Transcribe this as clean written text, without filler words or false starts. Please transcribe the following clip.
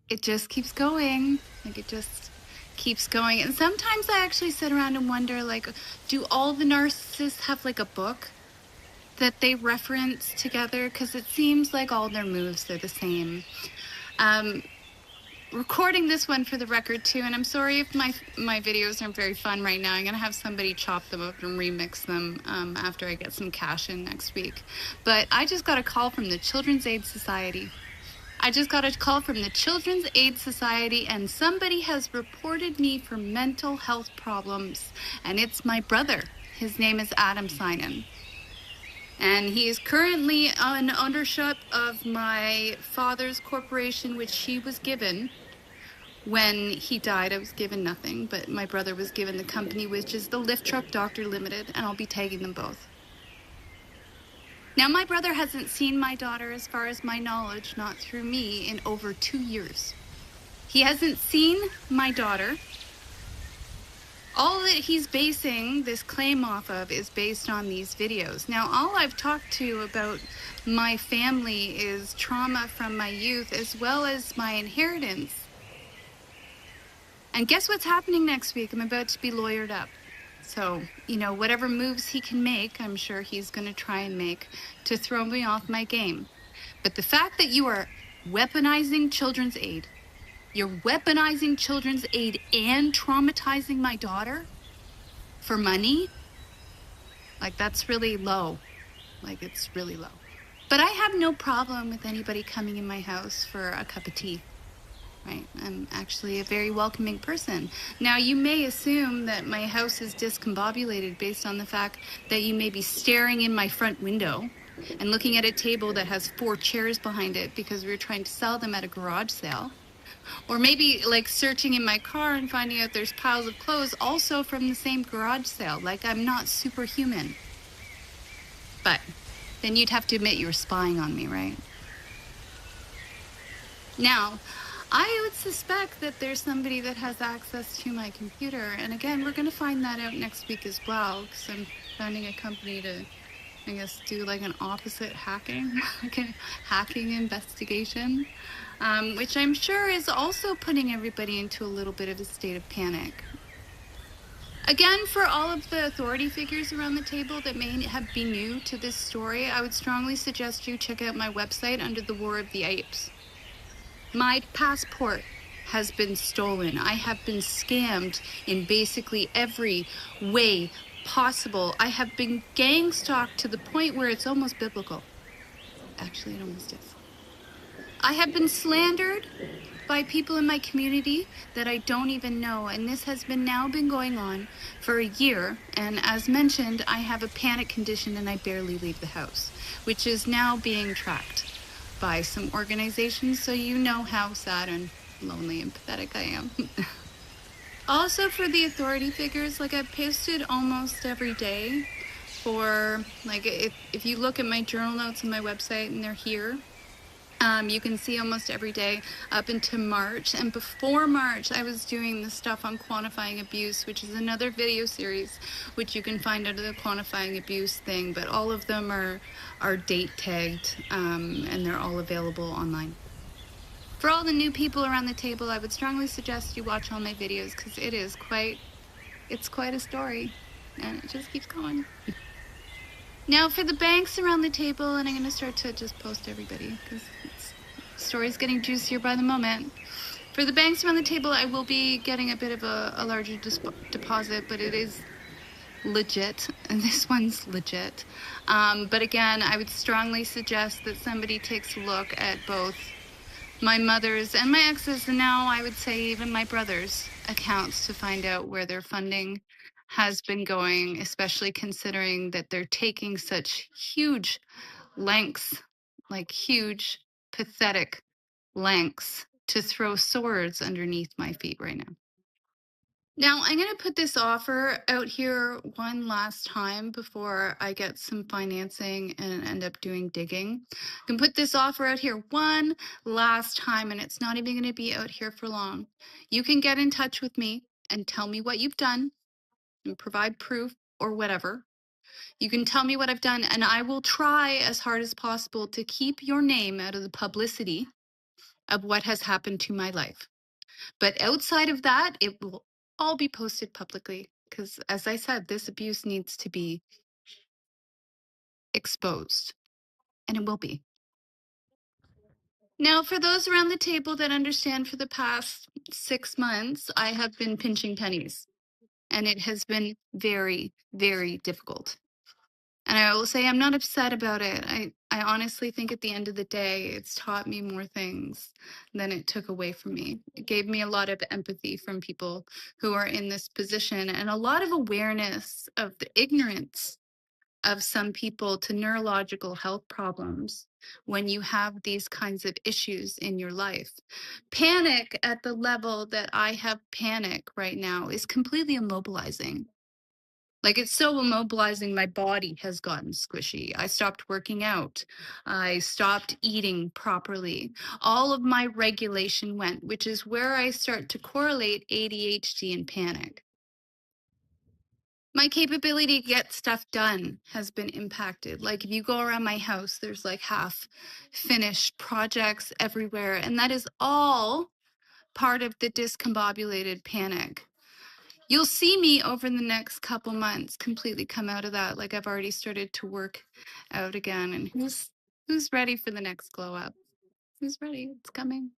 it just keeps going. Like it just keeps going. And sometimes I actually sit around and wonder, like, do all the narcissists have like a book that they reference together? Because it seems like all their moves are the same. Um, Recording this one for the record too, and I'm sorry if my videos aren't very fun right now. I'm gonna have somebody chop them up and remix them after I get some cash in next week. But I just got a call from the Children's Aid Society. I just got a call from the Children's Aid Society, and somebody has reported me for mental health problems, and it's my brother. His name is Adam Sinan. And he is currently on ownership of my father's corporation, which he was given. When he died, I was given nothing, but my brother was given the company, which is the Lift Truck Doctor Limited, and I'll be tagging them both. Now, my brother hasn't seen my daughter, as far as my knowledge, not through me, in over 2 years. He hasn't seen my daughter. All that he's basing this claim off of is based on these videos. Now, all I've talked to about my family is trauma from my youth, as well as my inheritance. And guess what's happening next week? I'm about to be lawyered up. So, whatever moves he can make, I'm sure he's going to try and make to throw me off my game. But the fact that you are weaponizing children's aid, you're weaponizing children's aid and traumatizing my daughter for money, like that's really low. Like it's really low. But I have no problem with anybody coming in my house for a cup of tea. Right. I'm actually a very welcoming person. Now, you may assume that my house is discombobulated based on the fact that you may be staring in my front window and looking at a table that has 4 chairs behind it because we were trying to sell them at a garage sale. Or maybe like searching in my car and finding out there's piles of clothes also from the same garage sale. Like I'm not superhuman. But then you'd have to admit you were spying on me, right? Now, I would suspect that there's somebody that has access to my computer. And again, we're going to find that out next week as well, because I'm finding a company to, I guess, do like an opposite hacking, like a hacking investigation, which I'm sure is also putting everybody into a little bit of a state of panic. Again, for all of the authority figures around the table that may have been new to this story, I would strongly suggest you check out my website under the War of the Apes. My passport has been stolen. I have been scammed in basically every way possible. I have been gang stalked to the point where it's almost biblical. Actually, it almost is. I have been slandered by people in my community that I don't even know, and this has now been going on for a year. And as mentioned, I have a panic condition and I barely leave the house, which is now being tracked by some organizations, so you know how sad and lonely and pathetic I am. Also, for the authority figures, like I've posted almost every day for, like, if you look at my journal notes on my website and they're here, you can see almost every day up into March. And before March, I was doing the stuff on quantifying abuse, which is another video series, which you can find under the quantifying abuse thing. But all of them are date tagged, and they're all available online. For all the new people around the table, I would strongly suggest you watch all my videos because it's quite a story, and it just keeps going. Now, for the banks around the table, and I'm going to start to just post everybody because the story's getting juicier by the moment. For the banks around the table, I will be getting a bit of a larger deposit, but it is legit, and this one's legit. But again, I would strongly suggest that somebody takes a look at both my mother's and my ex's, and now I would say even my brother's accounts to find out where their funding has been going, especially considering that they're taking such huge lengths, like huge, pathetic lengths to throw swords underneath my feet right now. Now, I'm going to put this offer out here one last time before I get some financing and end up doing digging. I can put this offer out here one last time, and it's not even going to be out here for long. You can get in touch with me and tell me what you've done and provide proof or whatever. You can tell me what I've done, and I will try as hard as possible to keep your name out of the publicity of what has happened to my life. But outside of that, it will all be posted publicly because, as I said, this abuse needs to be exposed, and it will be. Now, for those around the table that understand, for the past 6 months, I have been pinching pennies, and it has been very, very difficult. And I will say I'm not upset about it. I honestly think at the end of the day, it's taught me more things than it took away from me. It gave me a lot of empathy from people who are in this position and a lot of awareness of the ignorance of some people to neurological health problems when you have these kinds of issues in your life. Panic at the level that I have panic right now is completely immobilizing. Like, it's so immobilizing, my body has gotten squishy. I stopped working out. I stopped eating properly. All of my regulation went, which is where I start to correlate ADHD and panic. My capability to get stuff done has been impacted. Like, if you go around my house, there's like half finished projects everywhere. And that is all part of the discombobulated panic. You'll see me over the next couple months completely come out of that. Like, I've already started to work out again. And who's ready for the next glow up? Who's ready? It's coming.